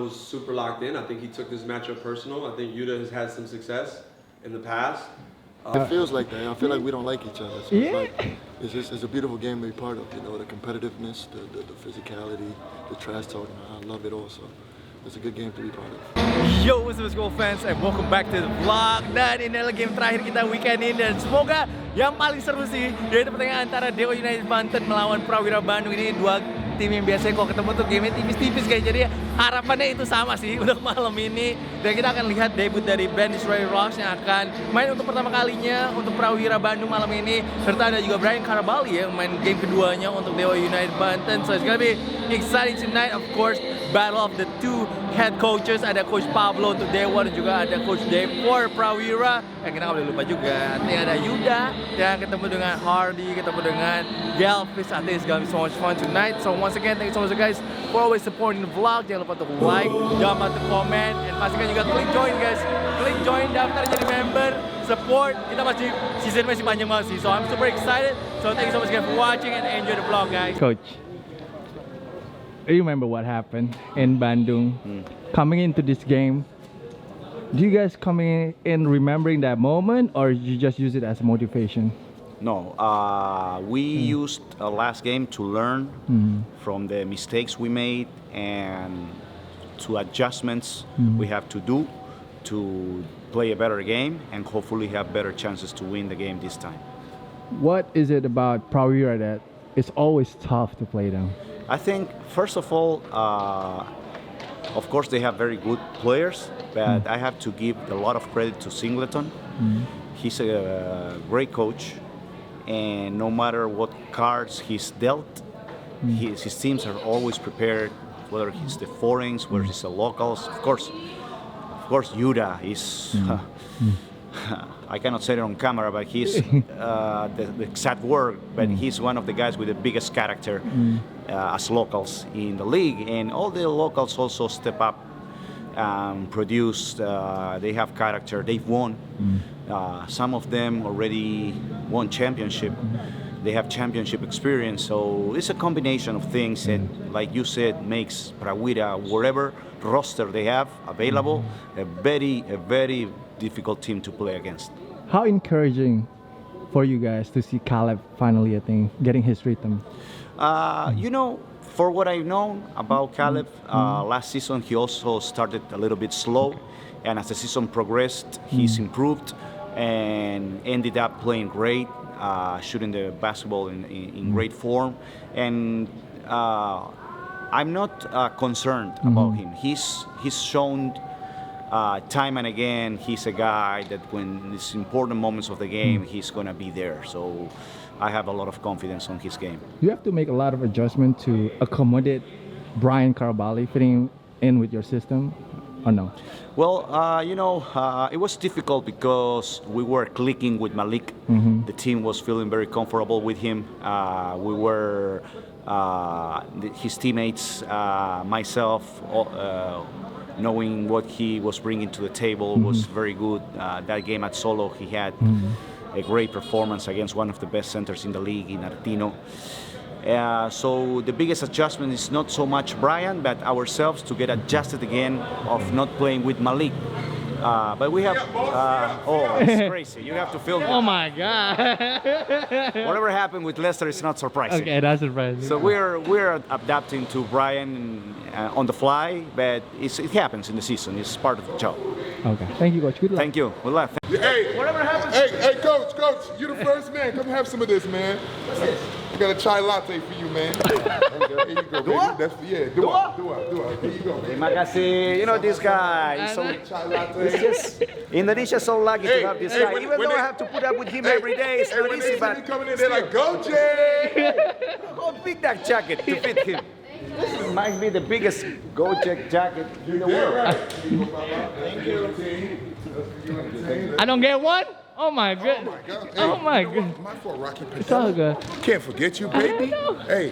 was super locked in. I think he took this matchup personal. I think Yuta has had some success in the past. It feels like that. I feel like we don't like each other. So it's a beautiful game to be part of. You know, the competitiveness, the physicality, the trash talking. I love it all. So it's a good game to be part of. Yo, what's up school fans, and welcome back to the vlog. Dan ini adalah game terakhir kita weekend ini, dan semoga yang paling seru sih yaitu pertandingan antara Dewa United Banten melawan Prawira Bandung. Ini dua tim yang biasanya kalau ketemu tuh game tipis-tipis kayak, jadi harapannya itu sama sih untuk malam ini. Dan kita akan lihat debut dari band Destroy Rocks yang akan main untuk pertama kalinya untuk Prawira Bandung malam ini, serta ada juga Brian Carabali yang main game keduanya untuk Dewa United Banten. So it's gonna be exciting tonight. Of course, battle of the two head coaches, ada Coach Pablo untuk Dewa dan juga ada Coach Dave for Prawira. Dan kita nggak boleh lupa juga, nanti ada Yuda yang ketemu dengan Hardy, ketemu dengan Galvis. I think it's gonna be so much fun tonight. So once again, thank you so much guys for always supporting the vlog. Jangan lupa untuk like, jangan lupa untuk comment, dan pastikan juga klik join guys. Klik join, daftar jadi member, support. Kita season masih panjang banget sih. So I'm super excited. So thank you so much guys for watching and enjoy the vlog guys. Coach, you remember what happened in Bandung? Coming into this game, do you guys coming in remembering that moment, or you just use it as motivation? No, we used last game to learn from the mistakes we made and to adjustments we have to do to play a better game and hopefully have better chances to win the game this time. What is it about Prawira that it's always tough to play them? I think, first of all, of course they have very good players, but I have to give a lot of credit to Singleton. He's a great coach, and no matter what cards he's dealt, his teams are always prepared, whether it's the foreigners, whether it's the locals. Of course, Yuda is... I cannot say it on camera, but he's the exact word, but he's one of the guys with the biggest character as locals in the league, and all the locals also step up, produce, they have character, they've won. Some of them already won championship. They have championship experience, so it's a combination of things that, like you said, makes Prawira, whatever roster they have available, a very difficult team to play against. How encouraging for you guys to see Caleb finally, I think, getting his rhythm? You know, for what I've known about Caleb, last season he also started a little bit slow, and as the season progressed, he's improved and ended up playing great, shooting the basketball in great form, and I'm not concerned about him. He's shown time and again he's a guy that when it's important moments of the game, he's gonna be there. So I have a lot of confidence on his game. You have to make a lot of adjustment to accommodate Brian Carabali fitting in with your system, or no? Well, you know, it was difficult because we were clicking with Malik. The team was feeling very comfortable with him. We were, his teammates, myself, knowing what he was bringing to the table was very good. That game at Solo, he had a great performance against one of the best centers in the league, in Artino. So the biggest adjustment is not so much Brian, but ourselves to get adjusted again of not playing with Malik. But we have, oh, it's crazy. You have to film it. Oh my God. Whatever happened with Leicester is not surprising. Okay, that's surprising. So we're adapting to Brian on the fly, but it happens in the season. It's part of the job. Okay, thank you, Coach. Good luck. Thank you. Good luck. Hey, whatever happens. Hey, Coach, you the first man. Come have some of this, man. What's this? I got a chai latte for you, man. Here you go, baby. Dua? That's for, yeah, Dua. Here you go, baby. Terima kasih. You know this guy. So Chai latte. it's just Indonesia so lucky to have this guy. when Even though I have to put up with him every day, it's not when easy. they see me But coming in, they're like, go, Jay. go pick that jacket to fit him. This might be the biggest Go-Check jacket in the world. Thank you. I don't get one? Oh my God. Oh my God. My fault, Rocky It's all Padila. good. Can't forget you, baby. Hey,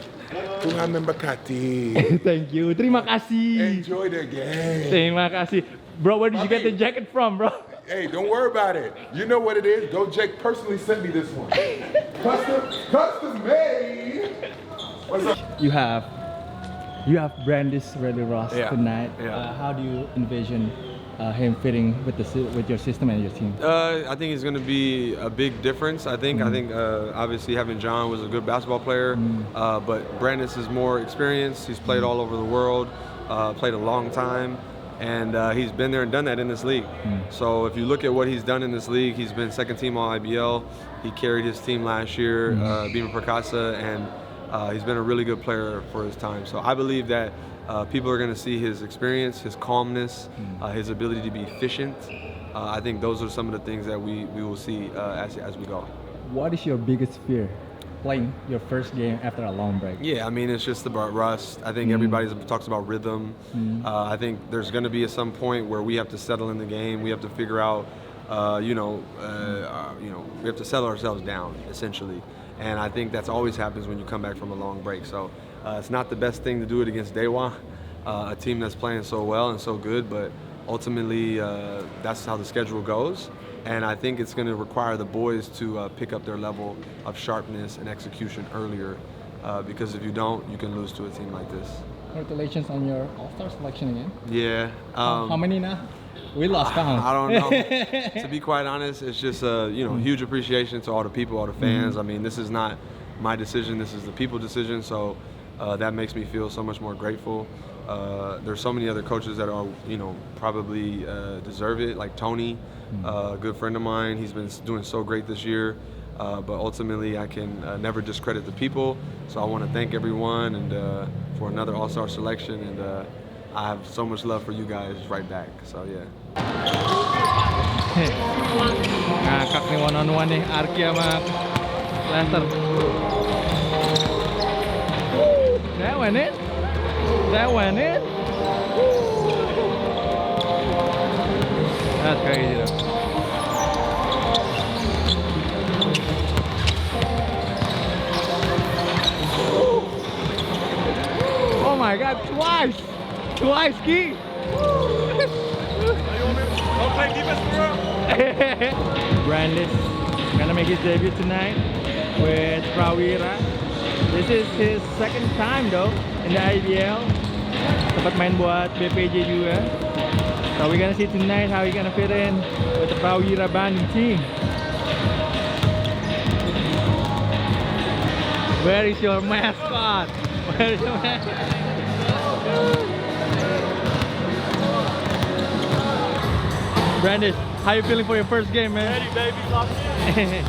Tuhan memberkati. Thank you. Terima kasih. Enjoy the game. Terima kasih. Bro, where did you get the jacket from, bro? Hey, don't worry about it. You know what it is. Go Jake personally sent me this one. Custom made. What's up? You have You have Brandis really Ross Yeah, tonight. yeah. How do you envision him fitting with your system and your team? I think he's going to be a big difference. I think obviously having John was a good basketball player, but Brandis is more experienced. He's played all over the world, played a long time, and he's been there and done that in this league. So if you look at what he's done in this league, he's been second team All IBL. He carried his team last year, Bima Perkasa, and he's been a really good player for his time. So I believe that people are going to see his experience, his calmness, his ability to be efficient. I think those are some of the things that we will see as we go. What is your biggest fear playing your first game after a long break? Yeah, I mean, it's just about rust. I think everybody talks about rhythm. I think there's going to be some point where we have to settle in the game. We have to figure out, we have to settle ourselves down, essentially. And I think that's always happens when you come back from a long break. So it's not the best thing to do it against DEWA, a team that's playing so well and so good, but ultimately that's how the schedule goes. And I think it's going to require the boys to pick up their level of sharpness and execution earlier, because if you don't, you can lose to a team like this. Congratulations on your All-Star selection again. Yeah. How many now? We lost count. I don't know. To be quite honest, it's just a huge appreciation to all the people, all the fans. I mean, this is not my decision. This is the people's decision. So that makes me feel so much more grateful. There's so many other coaches that are, probably deserve it, like Tony, a good friend of mine. He's been doing so great this year. But ultimately, I can never discredit the people. So I want to thank everyone and for another All-Star selection. And I have so much love for you guys right back. So yeah. Ngakak nih one-on-one nih Arki sama Lester. That went in. That went in. That's crazy though. Oh my God, twice! Twice, Key! Brandis gonna make his debut tonight with PRAWIRA. This is his second time though in the IBL. Sempat main buat BPJ juga. So we're gonna see tonight how he's gonna fit in with the PRAWIRA Bandung team. Where is your mascot? Where is your mascot? Brandis, how you feeling for your first game, man? Ready, baby, lock in.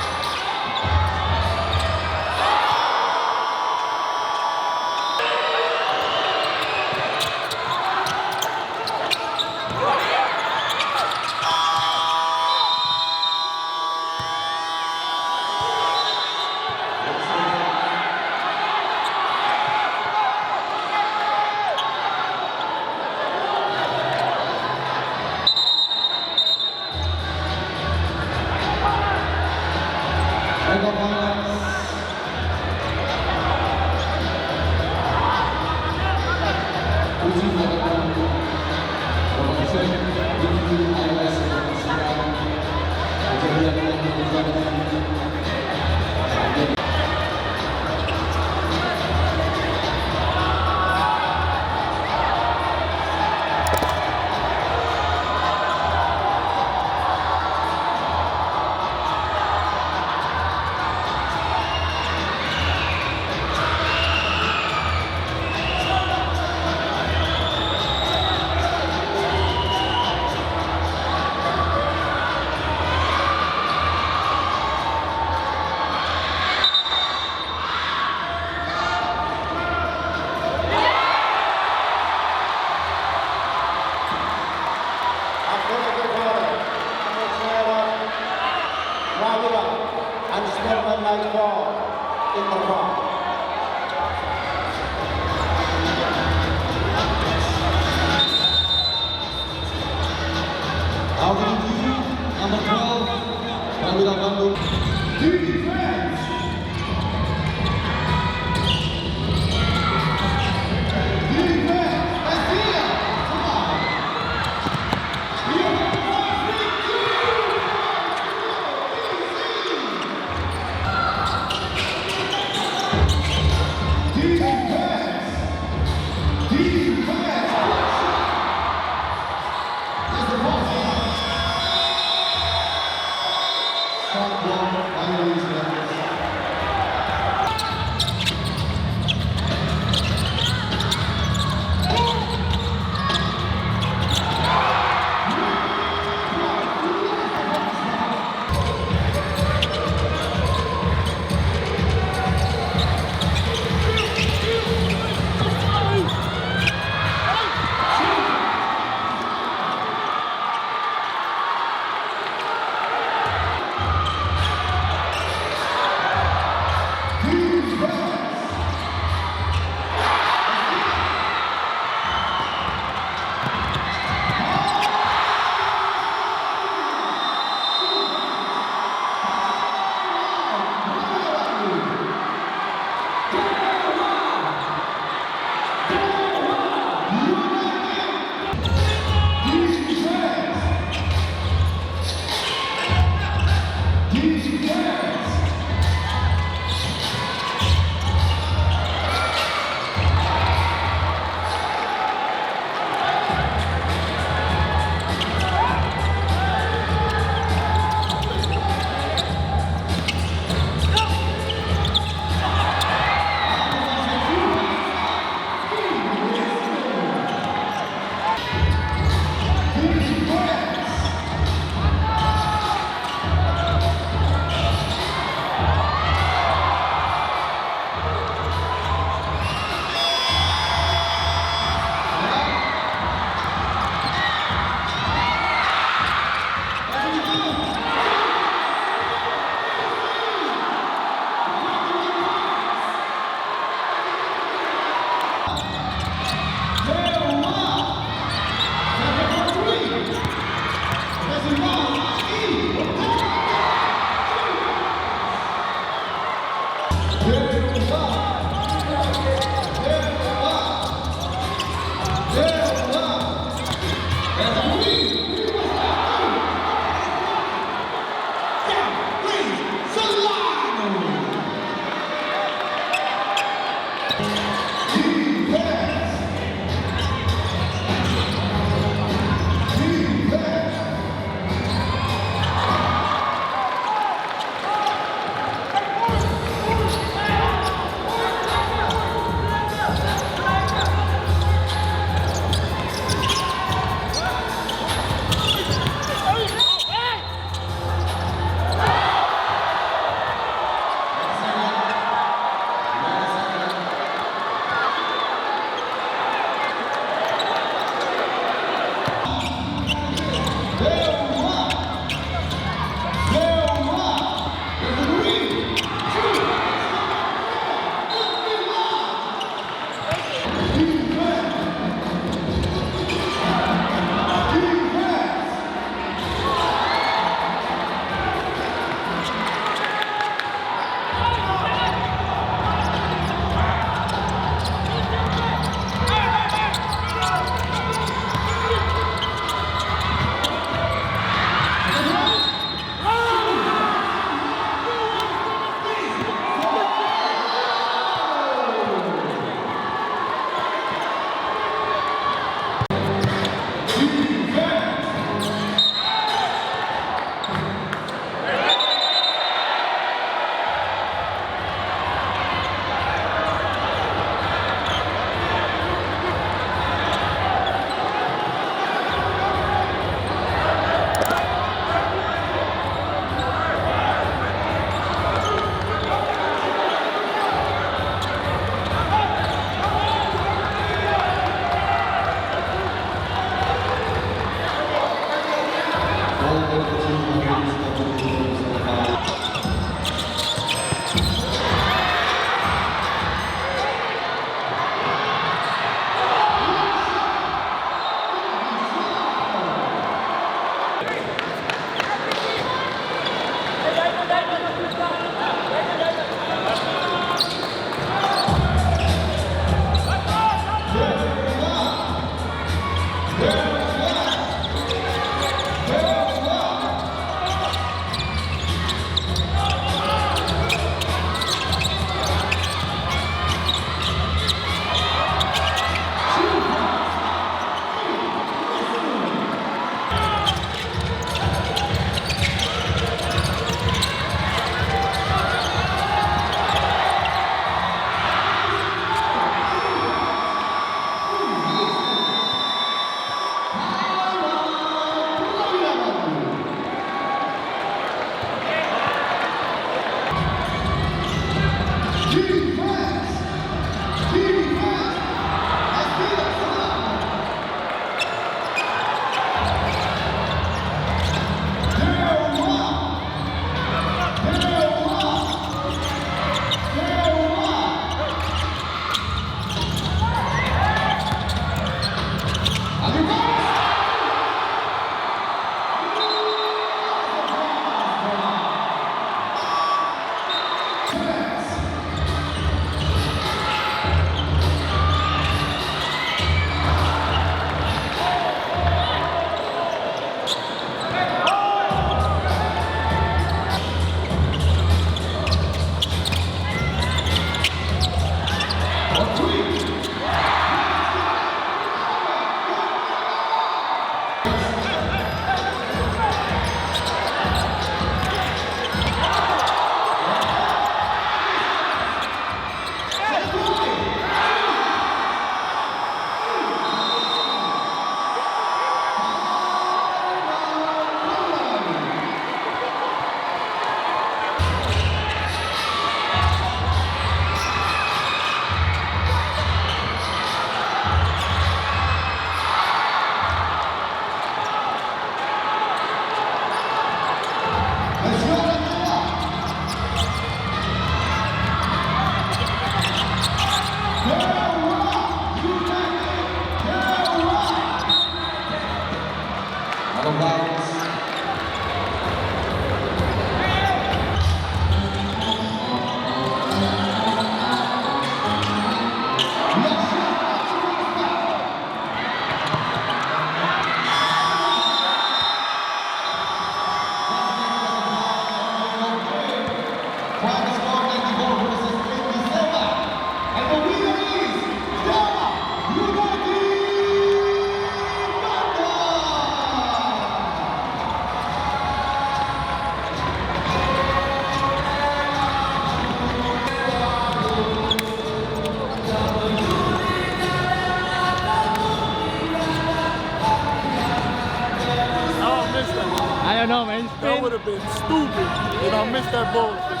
would have been stupid. You know, I missed that bullshit.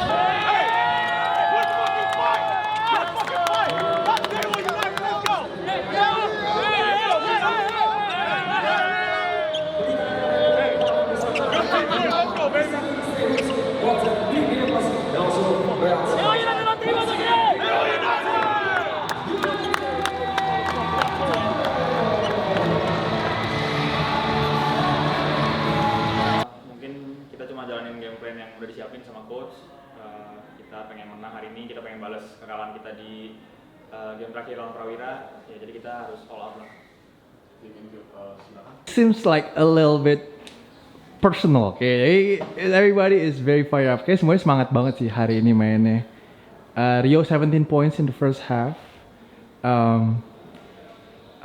Mungkin kita cuma jalanin game plan yang udah disiapin sama coach. Kita pengen menang hari ini, kita pengen balas kekalahan kita di game terakhir lawan Prawira. Ya, jadi kita harus all out lah. Seems like a little bit personal, okay? Everybody is very fired up. Kayak semuanya semangat banget sih hari ini mainnya. Rio 17 points in the first half.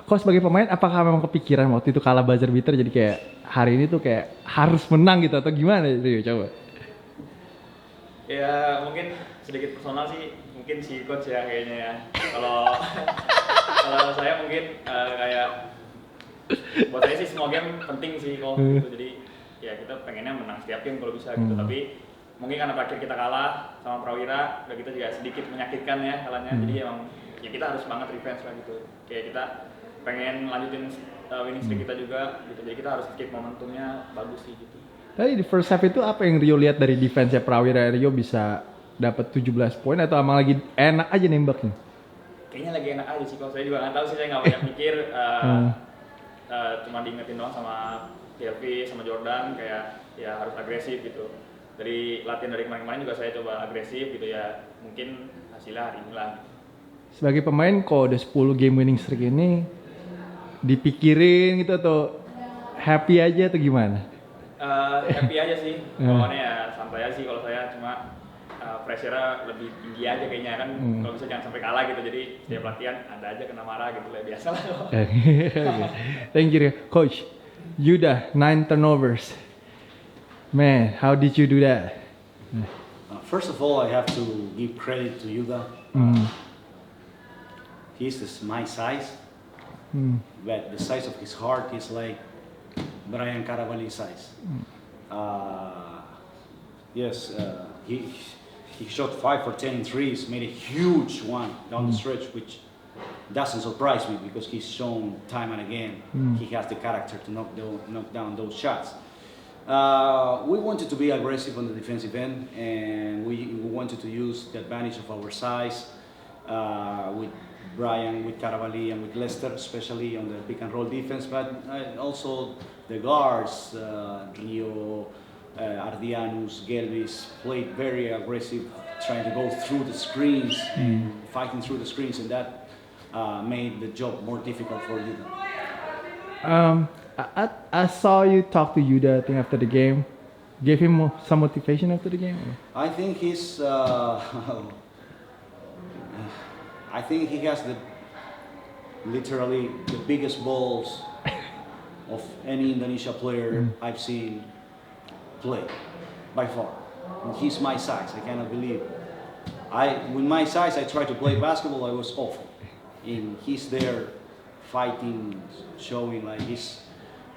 Kok sebagai pemain, apakah memang kepikiran waktu itu kalah buzzer beater jadi kayak hari ini tuh kayak harus menang gitu atau gimana Rio, coba? Ya mungkin sedikit personal sih, mungkin si coach ya kayaknya ya. Kalau saya mungkin kayak buat saya sih semua game penting sih kok gitu. Jadi ya kita pengennya menang setiap game kalau bisa gitu. Tapi mungkin karena terakhir kita kalah sama Prawira, udah kita juga sedikit menyakitkan ya kalahnya. Jadi emang ya kita harus banget revenge lah gitu. Kayak kita pengen lanjutin winning streak kita juga gitu. Jadi kita harus keep momentumnya bagus sih gitu. Tadi di first half itu apa yang Rio lihat dari defense-nya Prawira? Rio bisa dapat 17 poin atau emang lagi enak aja nembaknya? Kayaknya lagi enak aja sih, kalau saya juga nggak tahu sih, saya nggak banyak mikir. Cuma diingetin doang sama PLV sama Jordan kayak ya harus agresif gitu. Dari latihan dari kemarin-kemarin juga saya coba agresif gitu ya. Mungkin hasilnya hari ini lah. Sebagai pemain kok udah 10 game winning streak ini dipikirin gitu atau happy aja atau gimana? Happy aja sih, pokoknya ya santai aja sih kalau saya, cuma pressure-nya lebih tinggi aja kayaknya kan. Kalau bisa jangan sampai kalah gitu, jadi setiap latihan ada aja kena marah gitu lah, biasa lah. Thank you, Coach. Yuda, 9 turnovers. Man, how did you do that? First of all, I have to give credit to Yuda. He's my size, but the size of his heart is like Brian Caravali's size. Yes, he shot 5 for 10 in threes, made a huge one down the stretch, which doesn't surprise me because he's shown time and again he has the character to knock down those shots. We wanted to be aggressive on the defensive end, and we wanted to use the advantage of our size with Brian, with Caravali, and with Lester, especially on the pick and roll defense, but also the guards, Rio, Ardianus, Gelvis, played very aggressive, trying to go through the screens, and fighting through the screens, and that made the job more difficult for Yuda. I saw you talk to Yuda, I think, after the game. Gave him some motivation after the game? I think he's... I think he has literally the biggest balls of any Indonesia player I've seen play, by far. And he's my size, I cannot believe it. With my size, I tried to play basketball, I was awful. And he's there fighting, showing like he's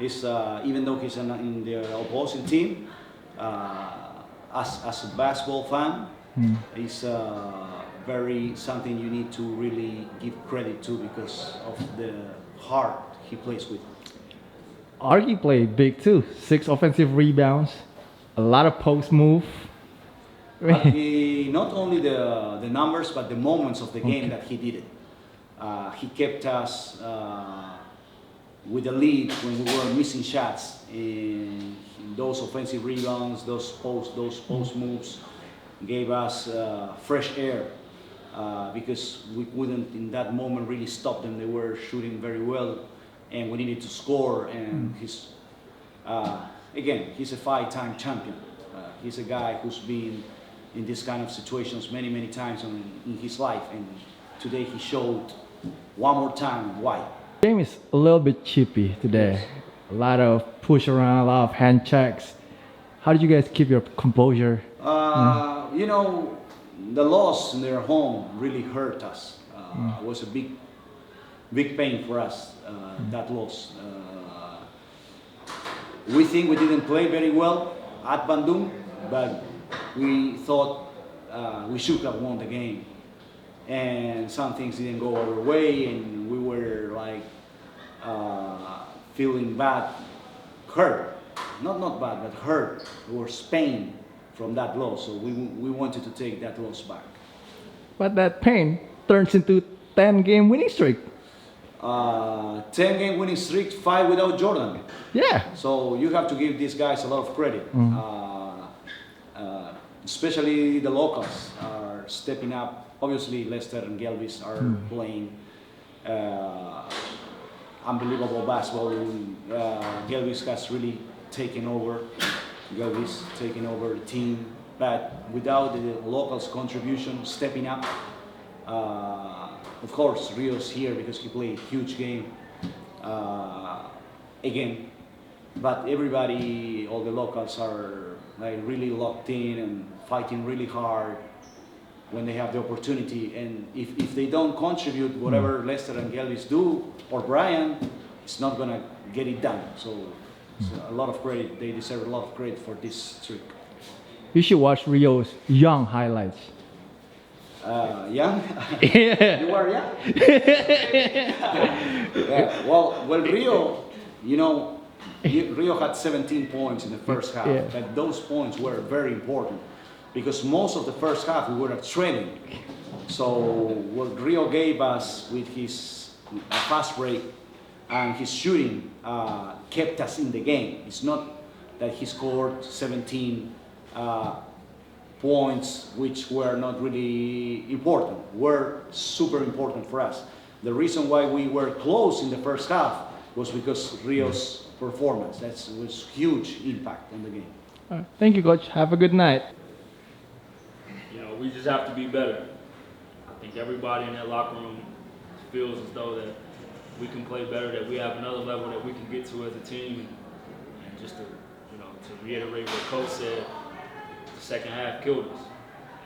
even though he's in the opposing team, as a basketball fan, he's very something you need to really give credit to because of the heart he plays with. Argy played big too. 6 offensive rebounds, a lot of post move. But not only the numbers, but the moments of the game that he did it. He kept us with the lead when we were missing shots. And those offensive rebounds, those post moves, gave us fresh air. Because we couldn't in that moment really stop them. They were shooting very well, and we needed to score. And he's again, he's a 5-time champion. He's a guy who's been in this kind of situations many times in his life, and today he showed one more time why. The game is a little bit chippy today. A lot of push around, a lot of hand checks. How did you guys keep your composure? You know, the loss in their home really hurt us. It was a big pain for us, that loss. We think we didn't play very well, at Bandung, but we thought we should have won the game. And some things didn't go our way, and we were like feeling bad, hurt, not bad, but hurt or pain from that loss. So we wanted to take that loss back. But that pain turns into 10-game winning streak. 10-game winning streak, 5 without Jordan. Yeah. So you have to give these guys a lot of credit. Especially the locals are stepping up. Obviously, Lester and Gelvis are playing unbelievable basketball. Gelvis has really taken over. Gelvis taking over the team, but without the locals' contribution, stepping up. Of course, Rio's here because he played a huge game again. But everybody, all the locals are like really locked in and fighting really hard when they have the opportunity. And if they don't contribute whatever Lester and Gelvis do, or Brian, it's not gonna get it done. So it's a lot of credit. They deserve a lot of credit for this streak. You should watch Rio's young highlights. Young? Yeah. You are young? Yeah. Well, Rio, you know, Rio had 17 points in the first half, Yeah. but those points were very important because most of the first half we were trailing. So what Rio gave us with his fast break and his shooting kept us in the game. It's not that he scored 17 points which were not really important, were super important for us. The reason why we were close in the first half was because Rio's performance. That was huge impact on the game. Thank you, Coach. Have a good night. You know, we just have to be better. I think everybody in that locker room feels as though that we can play better, that we have another level that we can get to as a team. And just to, you know, to reiterate what Coach said, the second half killed us.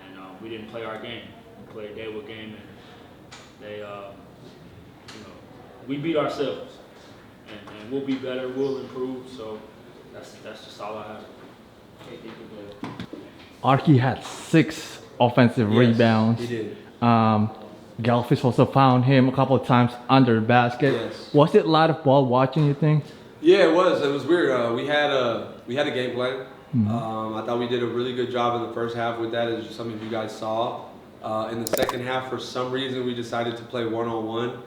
And we didn't play our game. We played a DEWA game, and they, you know, we beat ourselves. And we'll be better, we'll improve. So that's just all I have. Arky had 6 offensive rebounds. He did. Gelfis also found him a couple of times under the basket. Yes. Was it a lot of ball watching, you think? Yeah, it was. It was weird. We had a game plan. I thought we did a really good job in the first half with that, as some of you guys saw. In the second half, for some reason, we decided to play one-on-one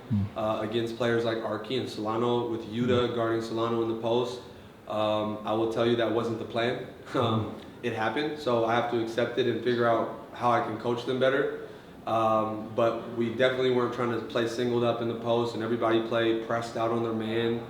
against players like Arky and Solano, with Yuta guarding Solano in the post. I will tell you that wasn't the plan. It happened, so I have to accept it and figure out how I can coach them better. But we definitely weren't trying to play singled up in the post, and everybody played pressed out on their man.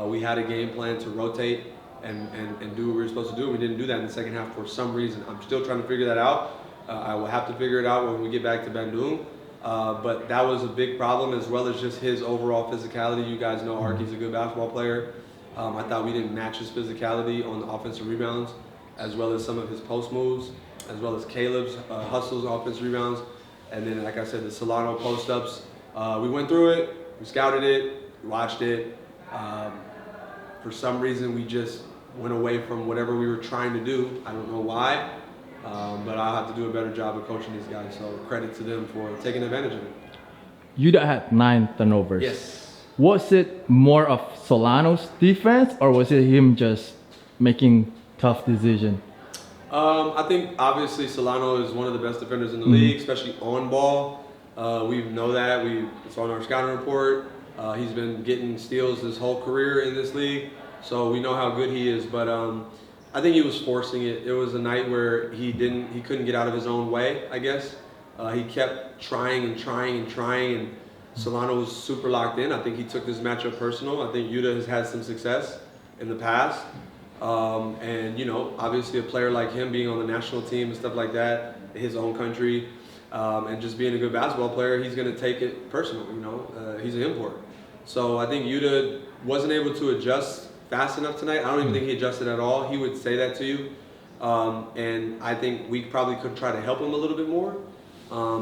We had a game plan to rotate and do what we were supposed to do. We didn't do that in the second half for some reason. I'm still trying to figure that out. I will have to figure it out when we get back to Bandung. But that was a big problem, as well as just his overall physicality. You guys know Arky's a good basketball player. I thought we didn't match his physicality on the offensive rebounds, as well as some of his post moves, as well as Caleb's hustles, offensive rebounds. And then, like I said, the Solano post-ups. We went through it, we scouted it, we watched it. For some reason, we just went away from whatever we were trying to do. I don't know why, but I'll have to do a better job of coaching these guys. So credit to them for taking advantage of it. Yuta had 9 turnovers. Yes. Was it more of Solano's defense, or was it him just making tough decisions? I think obviously Solano is one of the best defenders in the league, especially on ball. We know that. It's on our scouting report. He's been getting steals his whole career in this league, so we know how good he is. But I think he was forcing it. It was a night where he couldn't get out of his own way, I guess. He kept trying, and Solano was super locked in. I think he took this matchup personal. I think Yuta has had some success in the past. And, you know, obviously a player like him being on the national team and stuff like that, his own country, and just being a good basketball player, he's going to take it personal, you know. He's an import. So I think Yuta wasn't able to adjust fast enough tonight. I don't even think he adjusted at all. He would say that to you. And I think we probably could try to help him a little bit more.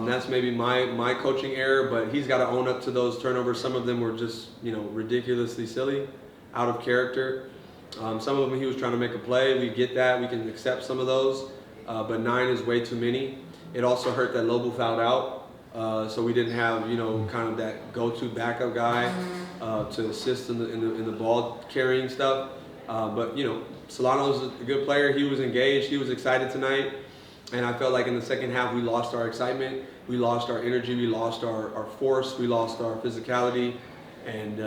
That's maybe my coaching error, but he's got to own up to those turnovers. Some of them were just, you know, ridiculously silly, out of character. Some of them he was trying to make a play. We get that. We can accept some of those. But 9 is way too many. It also hurt that Lobo fouled out. So we didn't have, kind of that go-to backup guy to assist in the ball carrying stuff. But Solano's a good player. He was engaged. He was excited tonight. And I felt like in the second half we lost our excitement, we lost our energy, we lost our force, we lost our physicality, and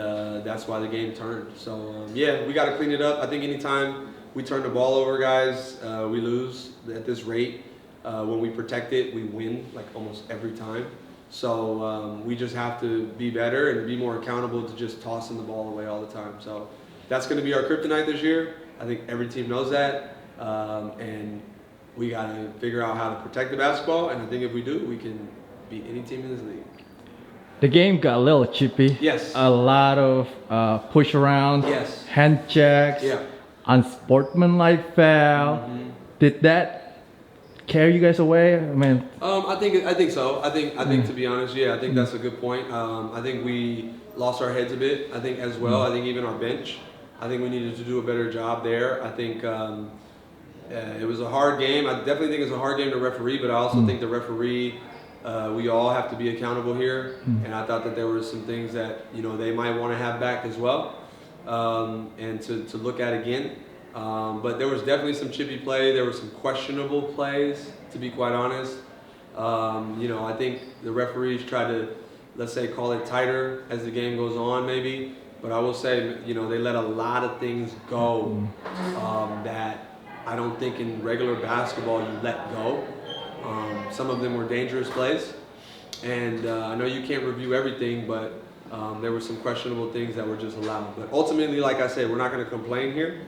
that's why the game turned. So yeah, we got to clean it up. I think anytime we turn the ball over, guys, we lose at this rate. When we protect it, we win like almost every time. So we just have to be better and be more accountable to just tossing the ball away all the time. So that's going to be our kryptonite this year. I think every team knows that. And we got to figure out how to protect the basketball. And I think if we do, we can beat any team in this league. The game got a little chippy. Yes. A lot of push around. Yes. Hand checks. Yeah. Unsportsmanlike foul. Mm-hmm. Did that carry you guys away? I mean, I think so. I think to be honest, yeah, I think that's a good point. I think we lost our heads a bit. I think as well. I think even our bench. I think we needed to do a better job there. I think it was a hard game. I definitely think it's a hard game to referee, but I also think the referee, we all have to be accountable here. And I thought that there were some things that they might want to have back as well, and to look at again. But there was definitely some chippy play. There were some questionable plays, to be quite honest. I think the referees try to, let's say, call it tighter as the game goes on, maybe. But I will say, they let a lot of things go that I don't think in regular basketball you let go. Some of them were dangerous plays. And I know you can't review everything, but there were some questionable things that were just allowed. But ultimately, like I said, we're not going to complain here.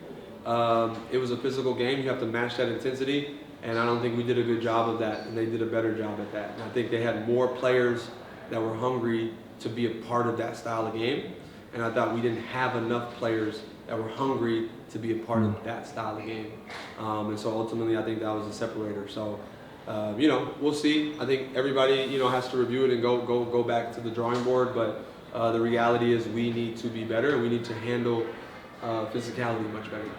It was a physical game. You have to match that intensity. And I don't think we did a good job of that. And they did a better job at that. And I think they had more players that were hungry to be a part of that style of game. And I thought we didn't have enough players that were hungry to be a part of that style of game. And so ultimately, I think that was a separator. So, we'll see. I think everybody, has to review it and go back to the drawing board. But the reality is we need to be better. And we need to handle physicality much better.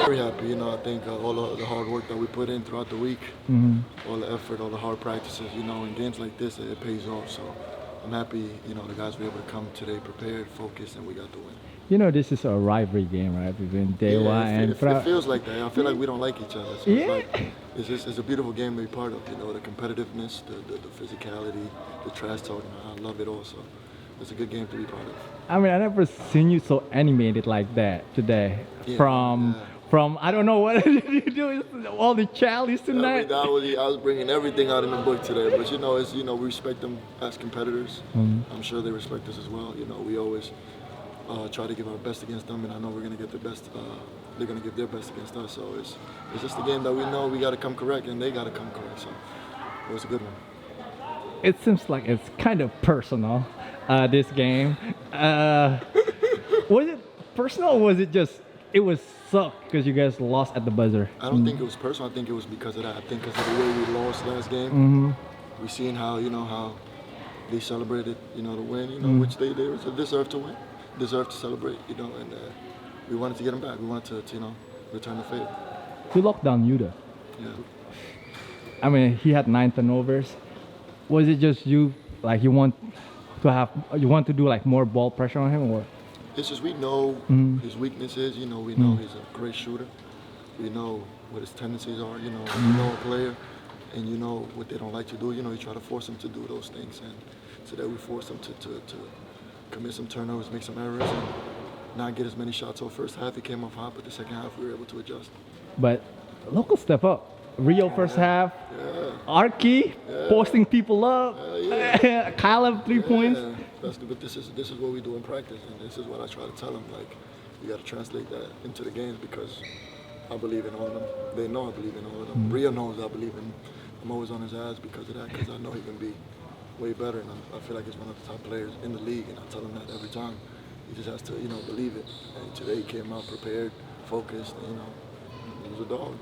Very happy, I think all the hard work that we put in throughout the week, all the effort, all the hard practices, in games like this, it pays off. So I'm happy, the guys were able to come today prepared, focused, and we got the win. This is a rivalry game, right, between DEWA and PRAWIRA. It feels like that. I feel like we don't like each other. So Yeah. It's a beautiful game to be part of, the competitiveness, the physicality, the trash talking. I love it all. So it's a good game to be part of. I mean, I never seen you so animated like that today. Yeah, From I don't know what did you do all the challenges tonight. I was bringing everything out in the book today, but we respect them as competitors. I'm sure they respect us as well. We always try to give our best against them, and I know we're gonna get their best. They're gonna give their best against us. So it's just a game that we know we got to come correct, and they got to come correct. So it was a good one. It seems like it's kind of personal, this game. Was it personal, or was it just it was sucked because you guys lost at the buzzer? I don't think it was personal. I think it was because of that. I think because of the way we lost last game. We seen how how they celebrated the win. Which they deserve to win, deserve to celebrate. And we wanted to get them back. We wanted to return the favor. Who locked down Yuda? Yeah. I mean, he had 9 turnovers. Was it just you? Like you want to do like more ball pressure on him, or? It's just we know his weaknesses. We know he's a great shooter. We know what his tendencies are. You know a player, and you know what they don't like to do. You try to force them to do those things, and so that we force them to commit some turnovers, make some errors, and not get as many shots. So first half he came off hot, but the second half we were able to adjust. But local step up. Rio first half. Arky posting people up. Kyle have 3 points. But this is what we do in practice, and this is what I try to tell them. Like, you got to translate that into the games because I believe in all of them. They know I believe in all of them. Rio knows I believe in. I'm always on his ass because of that, because I know he can be way better, and I feel like he's one of the top players in the league, and I tell him that every time. He just has to, believe it. And today he came out prepared, focused, and, he was a dog.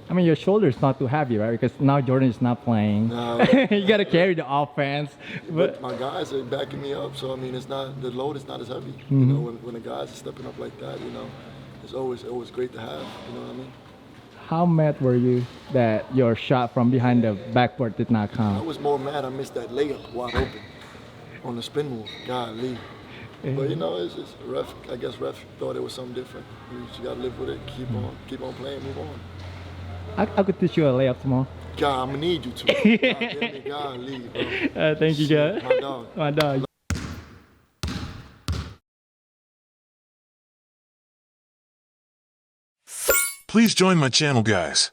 I mean, your shoulder is not too heavy, right? Because now Jordan is not playing. No. You got to carry the offense. But my guys are backing me up, so I mean, the load is not as heavy. When the guys are stepping up like that, it's always great to have. You know what I mean? How mad were you that your shot from behind the backboard did not I count? was more mad I missed that layup wide open on the spin move. Golly. But it's ref. I guess ref thought it was something different. You gotta live with it. Keep on playing. Move on. I could teach you a layup tomorrow. God, I'm gonna need you to. God, damn it, golly, bro. Thank you, guys. My dog. My dog. Please join my channel, guys.